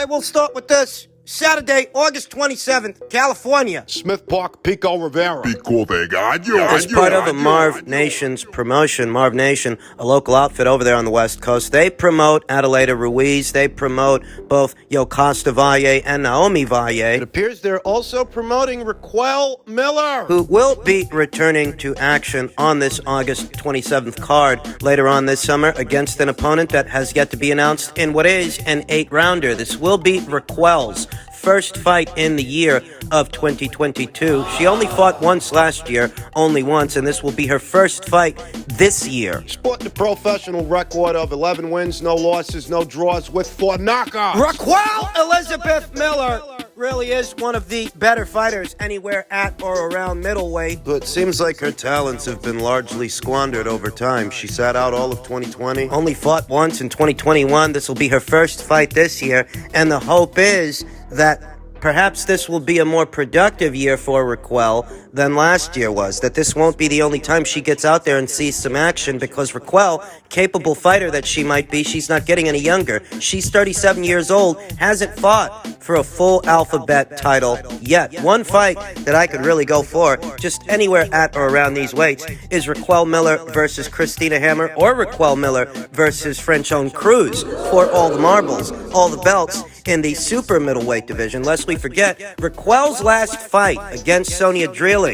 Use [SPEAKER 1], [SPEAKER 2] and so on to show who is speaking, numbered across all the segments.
[SPEAKER 1] We'll start with this. Saturday, August 27th, California.
[SPEAKER 2] Smith Park, Pico Rivera.
[SPEAKER 3] Pico de Gallo.
[SPEAKER 1] As part of a Marv Nation's promotion, Marv Nation, a local outfit over there on the West Coast, they promote Adelaida Ruiz. They promote both Yokasta Valle and Naomi Valle.
[SPEAKER 2] It appears they're also promoting Raquel Miller,
[SPEAKER 1] who will be returning to action on this August 27th card later on this summer against an opponent that has yet to be announced in what is an 8-rounder. This will be Raquel's first fight in the year of 2022. She only fought once last year, only once, and this will be her first fight this year.
[SPEAKER 2] Sporting a professional record of 11 wins, no losses, no draws, with 4 knockouts.
[SPEAKER 1] Raquel Elizabeth Miller really is one of the better fighters anywhere at or around middleweight.
[SPEAKER 2] But it seems like her talents have been largely squandered over time. She sat out all of 2020.
[SPEAKER 1] Only fought once in 2021. This will be her first fight this year, and the hope is that perhaps this will be a more productive year for Raquel than last year was, that this won't be the only time she gets out there and sees some action, because Raquel, capable fighter that she might be, she's not getting any younger. She's 37 years old, hasn't fought for a full alphabet title yet. One fight that I could really go for, just anywhere at or around these weights, is Raquel Miller versus Christina Hammer, or Raquel Miller versus Frenchon Cruz, for all the marbles, all the belts in the super middleweight division. Lest we forget, Raquel's last fight against Sonia Dirrell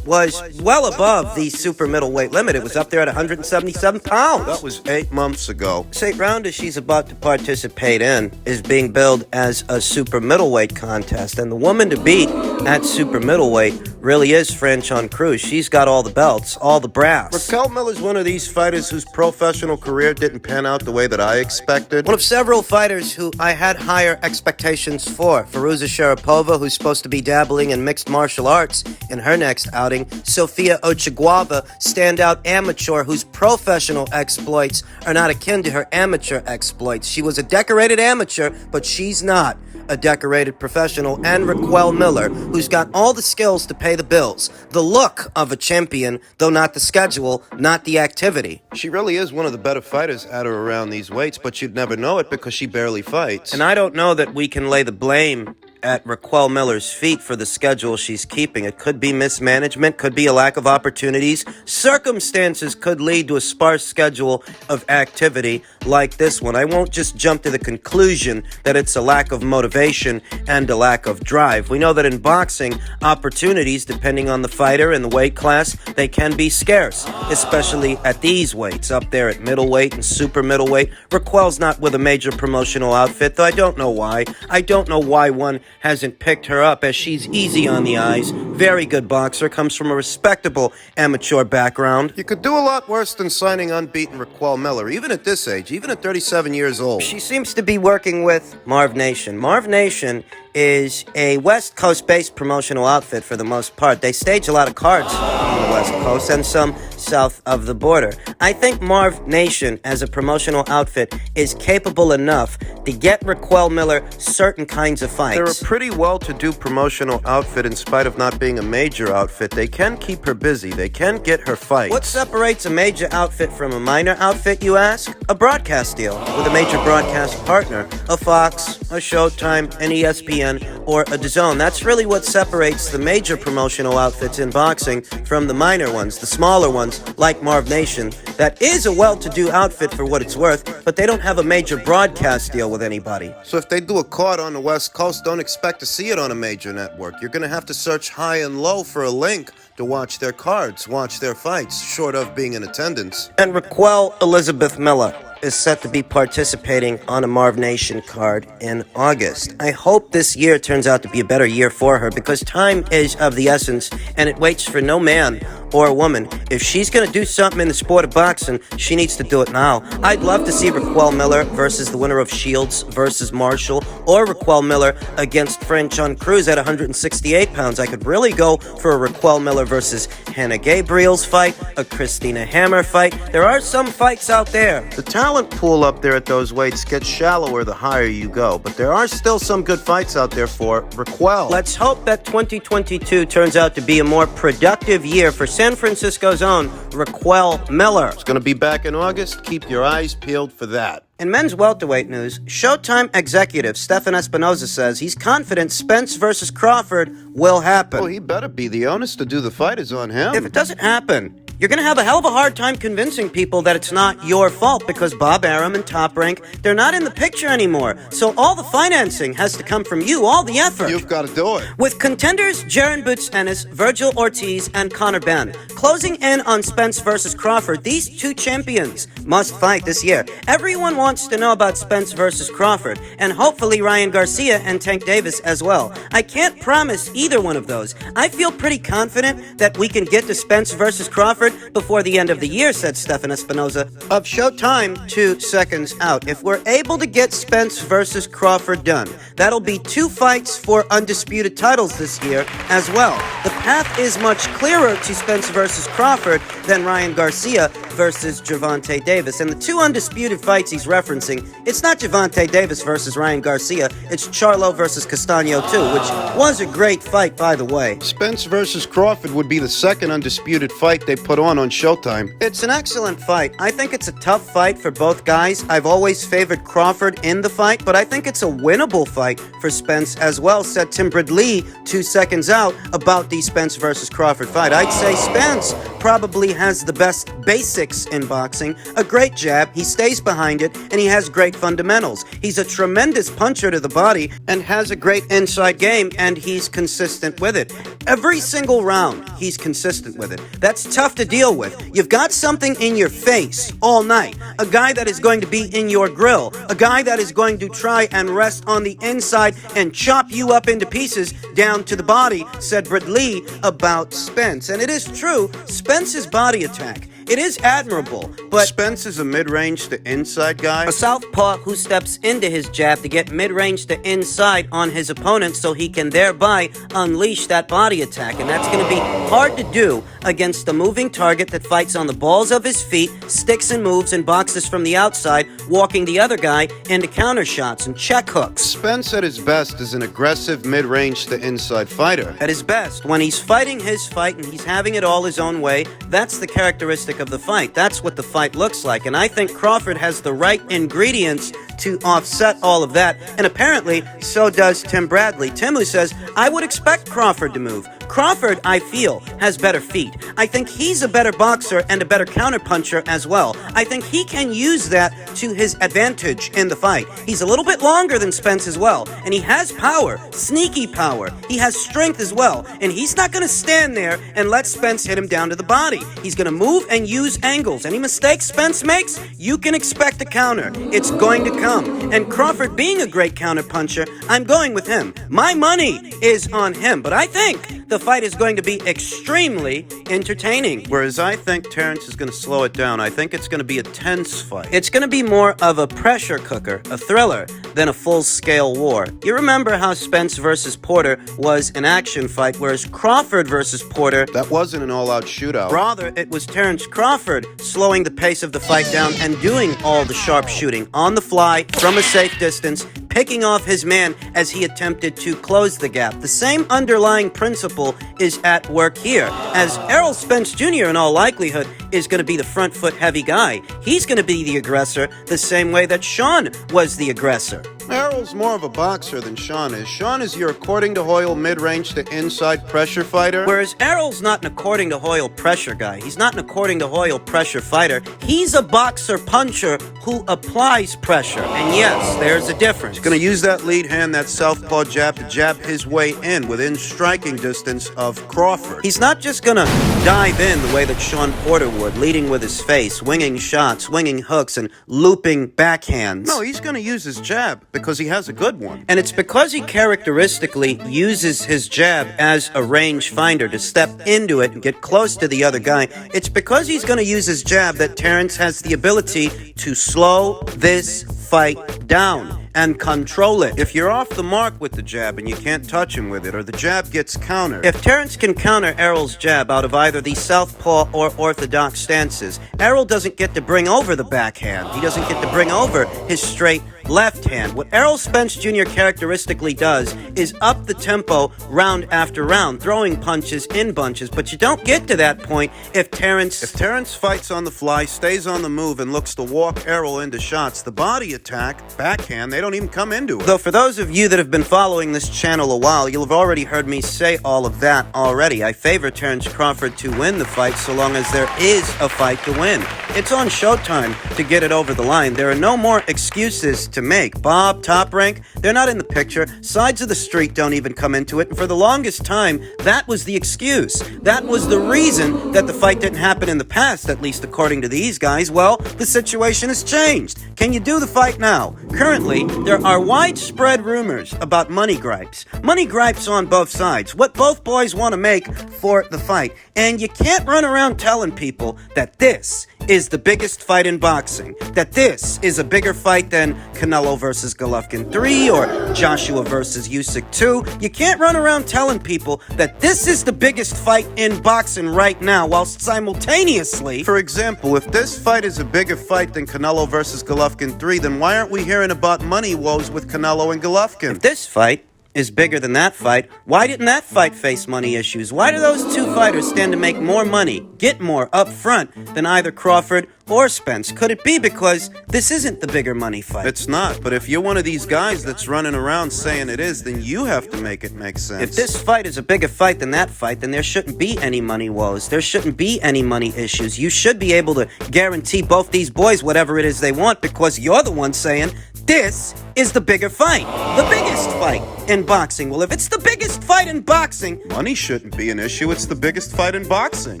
[SPEAKER 1] was well above the super middleweight limit. It was up there at 177 pounds.
[SPEAKER 2] That was 8 months ago.
[SPEAKER 1] This 8-rounder she's about to participate in is being billed as a super middleweight contest, and the woman to beat at super middleweight really is Frenchon Cruz. She's got all the belts, all the brass.
[SPEAKER 2] Raquel Miller's one of these fighters whose professional career didn't pan out the way that I expected.
[SPEAKER 1] One of several fighters who I had higher expectations for. Firuza Sharapova, who's supposed to be dabbling in mixed martial arts in her next outing. Sofia Ochiguava, standout amateur whose professional exploits are not akin to her amateur exploits. She was a decorated amateur, but she's not a decorated professional. And Raquel Miller, who's got all the skills to pay the bills, the look of a champion, though not the schedule, not the activity.
[SPEAKER 2] She really is one of the better fighters at or around these weights, but you'd never know it because she barely fights.
[SPEAKER 1] And I don't know that we can lay the blame at Raquel Miller's feet for the schedule she's keeping. It could be mismanagement, could be a lack of opportunities. Circumstances could lead to a sparse schedule of activity like this one. I won't just jump to the conclusion that it's a lack of motivation and a lack of drive. We know that in boxing, opportunities, depending on the fighter and the weight class, they can be scarce, especially at these weights, up there at middleweight and super middleweight. Raquel's not with a major promotional outfit, though I don't know why. I don't know why one hasn't picked her up, as she's easy on the eyes, very good boxer, comes from a respectable amateur background.
[SPEAKER 2] You could do a lot worse than signing unbeaten Raquel Miller, even at this age, even at 37 years old.
[SPEAKER 1] She seems to be working with Marv Nation. Marv Nation is a West Coast-based promotional outfit for the most part. They stage a lot of cards on the West Coast and some south of the border. I think Marv Nation, as a promotional outfit, is capable enough to get Raquel Miller certain kinds of fights.
[SPEAKER 2] They're a pretty well-to-do promotional outfit in spite of not being a major outfit. They can keep her busy. They can get her fights.
[SPEAKER 1] What separates a major outfit from a minor outfit, you ask? A broadcast deal with a major broadcast partner. A Fox, a Showtime, an ESPN, or a DAZN. That's really what separates the major promotional outfits in boxing from the minor ones, the smaller ones, like Marv Nation. That is a well-to-do outfit for what it's worth, but they don't have a major broadcast deal with anybody.
[SPEAKER 2] So if they do a card on the West Coast, don't expect to see it on a major network. You're going to have to search high and low for a link to watch their cards, watch their fights, short of being in attendance.
[SPEAKER 1] And Raquel Elizabeth Miller is set to be participating on a Marv Nation card in August. I hope this year turns out to be a better year for her, because time is of the essence, and it waits for no man or a woman, if she's going to do something in the sport of boxing, she needs to do it now. I'd love to see Raquel Miller versus the winner of Shields versus Marshall, or Raquel Miller against Franchon Cruz at 168 pounds. I could really go for a Raquel Miller versus Hannah Gabriel's fight, a Christina Hammer fight. There are some fights out there.
[SPEAKER 2] The talent pool up there at those weights gets shallower the higher you go, but there are still some good fights out there for Raquel.
[SPEAKER 1] Let's hope that 2022 turns out to be a more productive year for San Francisco's own Raquel Miller.
[SPEAKER 2] It's going to be back in August. Keep your eyes peeled for that.
[SPEAKER 1] In men's welterweight news, Showtime executive Stefan Espinoza says he's confident Spence versus Crawford will happen.
[SPEAKER 2] Well, he better be. The onus to do the fight is on him.
[SPEAKER 1] If it doesn't happen, you're going to have a hell of a hard time convincing people that it's not your fault, because Bob Arum and Top Rank, they're not in the picture anymore. So all the financing has to come from you, all the effort.
[SPEAKER 2] You've got to do it.
[SPEAKER 1] With contenders Jaron Boots Ennis, Virgil Ortiz, and Conor Benn closing in on Spence versus Crawford, these two champions must fight this year. Everyone wants to know about Spence versus Crawford, and hopefully Ryan Garcia and Tank Davis as well. I can't promise either one of those. I feel pretty confident that we can get to Spence versus Crawford before the end of the year, said Stefan Espinoza of Showtime 2 seconds out. If we're able to get Spence versus Crawford done, that'll be 2 fights for undisputed titles this year as well. The path is much clearer to Spence versus Crawford than Ryan Garcia versus Gervonta Davis. And the 2 undisputed fights he's referencing, it's not Gervonta Davis versus Ryan Garcia, it's Charlo versus Castaño 2, which was a great fight, by the way.
[SPEAKER 2] Spence versus Crawford would be the second undisputed fight they put on Showtime.
[SPEAKER 1] It's an excellent fight. I think it's a tough fight for both guys. I've always favored Crawford in the fight, but I think it's a winnable fight for Spence as well, said Tim Bradley 2 seconds out about the Spence versus Crawford fight. I'd say Spence probably has the best basics in boxing, a great jab, he stays behind it, and he has great fundamentals. He's a tremendous puncher to the body and has a great inside game, and he's consistent with it. Every single round, he's consistent with it. That's tough to deal with. You've got something in your face all night, a guy that is going to be in your grill, a guy that is going to try and rest on the inside and chop you up into pieces down to the body, said Bradley about Spence. And it is true, Spence's body attack, it is admirable, but
[SPEAKER 2] Spence is a mid-range to inside guy.
[SPEAKER 1] A southpaw who steps into his jab to get mid-range to inside on his opponent so he can thereby unleash that body attack. And that's going to be hard to do against a moving target that fights on the balls of his feet, sticks and moves, and boxes from the outside, walking the other guy into counter shots and check hooks.
[SPEAKER 2] Spence at his best is an aggressive mid-range to inside fighter.
[SPEAKER 1] At his best, when he's fighting his fight and he's having it all his own way, that's the characteristic of the fight. That's what the fight looks like. And I think Crawford has the right ingredients to offset all of that. And apparently, so does Tim Bradley. Tim, who says, I would expect Crawford to move. Crawford, I feel, has better feet. I think he's a better boxer and a better counterpuncher as well. I think he can use that to his advantage in the fight. He's a little bit longer than Spence as well, and he has power, sneaky power. He has strength as well, and he's not going to stand there and let Spence hit him down to the body. He's going to move and use angles. Any mistakes Spence makes, you can expect a counter. It's going to come. And Crawford being a great counterpuncher, I'm going with him. My money is on him, but I think the fight is going to be extremely entertaining.
[SPEAKER 2] Whereas I think Terrence is going to slow it down. I think it's going to be a tense fight.
[SPEAKER 1] It's going to be more of a pressure cooker, a thriller, than a full-scale war. You remember how Spence versus Porter was an action fight, whereas Crawford versus Porter,
[SPEAKER 2] that wasn't an all-out shootout.
[SPEAKER 1] Rather, it was Terrence Crawford slowing the pace of the fight down and doing all the sharp shooting on the fly from a safe distance, picking off his man as he attempted to close the gap. The same underlying principle is at work here, as Errol Spence Jr. in all likelihood is going to be the front foot heavy guy. He's going to be the aggressor the same way that Sean was the aggressor.
[SPEAKER 2] Errol's more of a boxer than Sean is. Sean is your according to Hoyle mid-range to inside pressure fighter.
[SPEAKER 1] Whereas Errol's not an according to Hoyle pressure guy. He's not an according to Hoyle pressure fighter. He's a boxer puncher who applies pressure. And yes, there's a difference.
[SPEAKER 2] He's going to use that lead hand, that southpaw jab, to jab his way in within striking distance of Crawford.
[SPEAKER 1] He's not just going to dive in the way that Sean Porter would, leading with his face, winging shots, winging hooks, and looping backhands.
[SPEAKER 2] No, he's going to use his jab because he has a good one.
[SPEAKER 1] And it's because he characteristically uses his jab as a range finder to step into it and get close to the other guy. It's because he's going to use his jab that Terrence has the ability to slow this fight down and control it.
[SPEAKER 2] If you're off the mark with the jab and you can't touch him with it, or the jab gets countered.
[SPEAKER 1] If Terrence can counter Errol's jab out of either the southpaw or orthodox stances, Errol doesn't get to bring over the backhand. He doesn't get to bring over his straight left hand. What Errol Spence Jr. characteristically does is up the tempo round after round, throwing punches in bunches, but you don't get to that point if Terrence
[SPEAKER 2] fights on the fly, stays on the move, and looks to walk Errol into shots, the body attack, backhand, they don't even come into it.
[SPEAKER 1] Though for those of you that have been following this channel a while, you'll have already heard me say all of that already. I favor Terrence Crawford to win the fight so long as there is a fight to win. It's on Showtime to get it over the line. There are no more excuses to make. Bob, Top Rank, they're not in the picture. Sides of the street don't even come into it. And for the longest time, that was the excuse. That was the reason that the fight didn't happen in the past, at least according to these guys. Well, the situation has changed. Can you do the fight now? Currently, there are widespread rumors about money gripes. Money gripes on both sides. What both boys want to make for the fight. And you can't run around telling people that this is the biggest fight in boxing, that this is a bigger fight than Canelo versus Golovkin 3 or Joshua versus Usyk 2. You can't run around telling people that this is the biggest fight in boxing right now, while simultaneously...
[SPEAKER 2] For example, if this fight is a bigger fight than Canelo versus Golovkin 3, then why aren't we hearing about money woes with Canelo and Golovkin?
[SPEAKER 1] If this fight is bigger than that fight, why didn't that fight face money issues? Why do those two fighters stand to make more money, get more up front than either Crawford or Spence? Could it be because this isn't the bigger money fight?
[SPEAKER 2] It's not, but if you're one of these guys that's running around saying it is, then you have to make it make sense.
[SPEAKER 1] If this fight is a bigger fight than that fight, then there shouldn't be any money woes. There shouldn't be any money issues. You should be able to guarantee both these boys whatever it is they want because you're the one saying this is the bigger fight. The biggest fight in boxing. Well, if it's the biggest fight in boxing...
[SPEAKER 2] Money shouldn't be an issue. It's the biggest fight in boxing.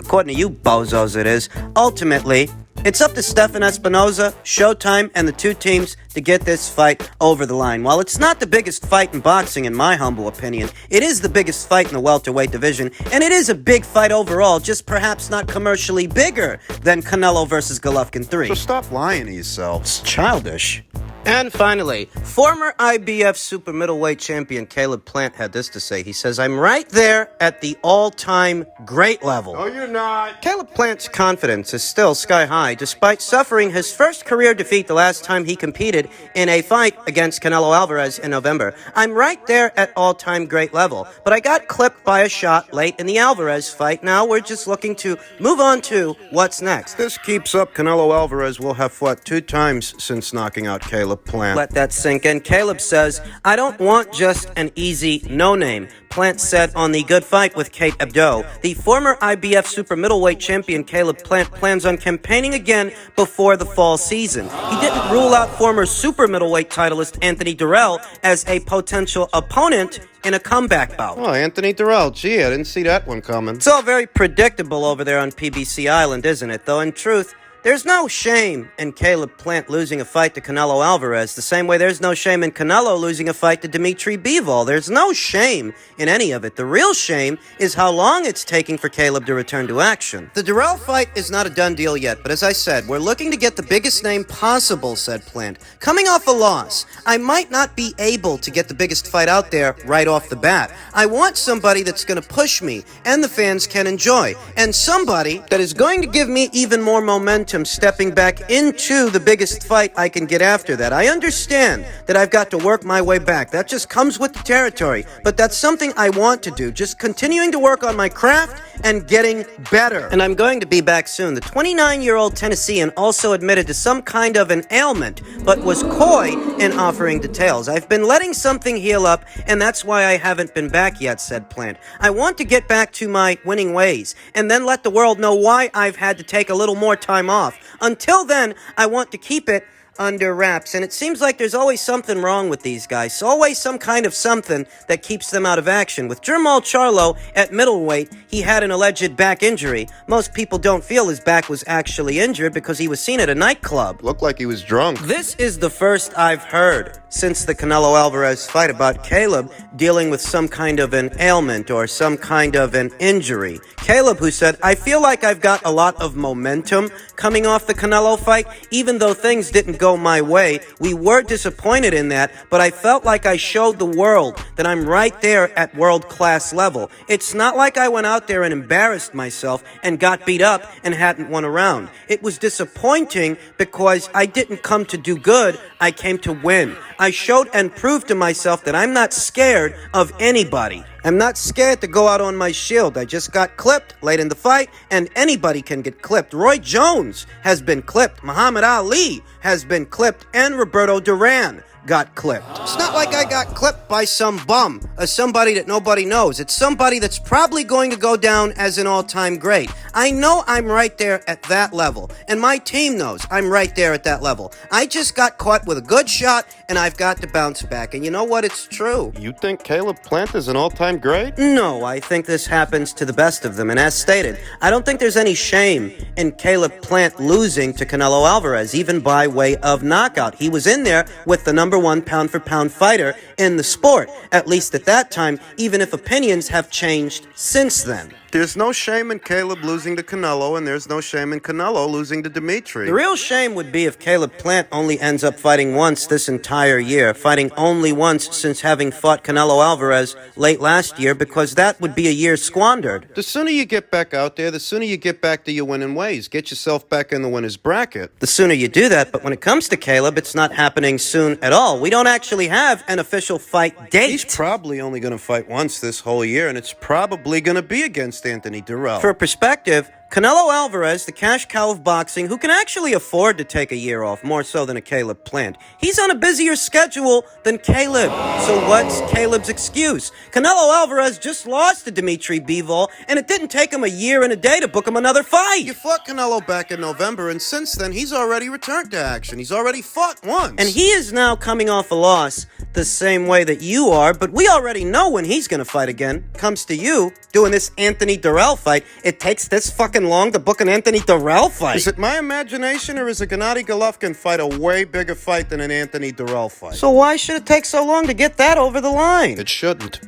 [SPEAKER 1] According to you bozos, it is. Ultimately, it's up to Stephan Espinoza, Showtime, and the two teams to get this fight over the line. While it's not the biggest fight in boxing, in my humble opinion, it is the biggest fight in the welterweight division, and it is a big fight overall, just perhaps not commercially bigger than Canelo versus Golovkin 3.
[SPEAKER 2] So stop lying to yourselves.
[SPEAKER 1] It's childish. And finally, former IBF super middleweight champion Caleb Plant had this to say. He says, "I'm right there at the all-time great level."
[SPEAKER 2] No, you're not.
[SPEAKER 1] Caleb Plant's confidence is still sky high, despite suffering his first career defeat the last time he competed in a fight against Canelo Alvarez in November. "I'm right there at all-time great level, but I got clipped by a shot late in the Alvarez fight. Now we're just looking to move on to what's next."
[SPEAKER 2] This keeps up, Canelo Alvarez will have fought 2 times since knocking out Caleb Plant.
[SPEAKER 1] Let that sink in. Caleb says, "I don't want just an easy no-name." Plant said on The Good Fight with Kate Abdo. The former IBF super middleweight champion Caleb Plant plans on campaigning again before the fall season. He didn't rule out former super middleweight titleist Anthony Dirrell as a potential opponent in a comeback bout.
[SPEAKER 2] Oh, Anthony Dirrell. Gee, I didn't see that one coming.
[SPEAKER 1] It's all very predictable over there on PBC Island, isn't it? Though in truth, there's no shame in Caleb Plant losing a fight to Canelo Alvarez, the same way there's no shame in Canelo losing a fight to Dimitri Bivol. There's no shame in any of it. The real shame is how long it's taking for Caleb to return to action. The Dirrell fight is not a done deal yet, but as I said, we're looking to get the biggest name possible, said Plant. Coming off a loss, I might not be able to get the biggest fight out there right off the bat. I want somebody that's going to push me and the fans can enjoy, and somebody that is going to give me even more momentum stepping back into the biggest fight I can get after that. I understand that I've got to work my way back. That just comes with the territory. But that's something I want to do. Just continuing to work on my craft and getting better. And I'm going to be back soon. The 29-year-old Tennessean also admitted to some kind of an ailment, but was coy in offering details. "I've been letting something heal up, and that's why I haven't been back yet," said Plant. "I want to get back to my winning ways, and then let the world know why I've had to take a little more time off. Until then, I want to keep it under wraps, and it seems like there's always something wrong with these guys. Always some kind of something that keeps them out of action. With Charlo at middleweight, he had an alleged back injury. Most people don't feel his back was actually injured because he was seen at a nightclub.
[SPEAKER 2] Looked like he was drunk.
[SPEAKER 1] This is the first I've heard since the Canelo-Alvarez fight about Caleb dealing with some kind of an ailment or some kind of an injury. Caleb, who said, "I feel like I've got a lot of momentum coming off the Canelo fight, even though things didn't go my way. We were disappointed in that, but I felt like I showed the world that I'm right there at world-class level. It's not like I went out there and embarrassed myself and got beat up and hadn't won a round. It was disappointing because I didn't come to do good, I came to win. I showed and proved to myself that I'm not scared of anybody. I'm not scared to go out on my shield. I just got clipped late in the fight, and anybody can get clipped. Roy Jones has been clipped. Muhammad Ali has been clipped, and Roberto Duran got clipped. It's not like I got clipped by some bum or somebody that nobody knows. It's somebody that's probably going to go down as an all-time great. I know I'm right there at that level, and my team knows I'm right there at that level. I just got caught with a good shot, and I've got to bounce back. And you know what? It's true.
[SPEAKER 2] You think Caleb Plant is an all-time great?
[SPEAKER 1] No, I think this happens to the best of them. And as stated, I don't think there's any shame in Caleb Plant losing to Canelo Alvarez, even by way of knockout. He was in there with the number one pound-for-pound fighter in the sport, at least at that time, even if opinions have changed since then.
[SPEAKER 2] There's no shame in Caleb losing to Canelo, and there's no shame in Canelo losing to Dimitri.
[SPEAKER 1] The real shame would be if Caleb Plant only ends up fighting once this entire year, fighting only once since having fought Canelo Alvarez late last year, because that would be a year squandered.
[SPEAKER 2] The sooner you get back out there, the sooner you get back to your winning ways. Get yourself back in the winner's bracket.
[SPEAKER 1] The sooner you do that, but when it comes to Caleb, it's not happening soon at all. We don't actually have an official fight date.
[SPEAKER 2] He's probably only going to fight once this whole year, and it's probably going to be against Anthony Dirrell.
[SPEAKER 1] For perspective, Canelo Alvarez, the cash cow of boxing, who can actually afford to take a year off, more so than a Caleb Plant. He's on a busier schedule than Caleb. So what's Caleb's excuse? Canelo Alvarez just lost to Dimitri Bivol, and it didn't take him a year and a day to book him another fight.
[SPEAKER 2] You fought Canelo back in November, and since then, he's already returned to action. He's already fought once.
[SPEAKER 1] And he is now coming off a loss the same way that you are, but we already know when he's going to fight again. Comes to you, doing this Anthony Dirrell fight, it takes this fucking long to book an Anthony Dirrell fight.
[SPEAKER 2] Is it my imagination, or is a Gennady Golovkin fight a way bigger fight than an Anthony Dirrell fight?
[SPEAKER 1] So why should it take so long to get that over the line?
[SPEAKER 2] It shouldn't.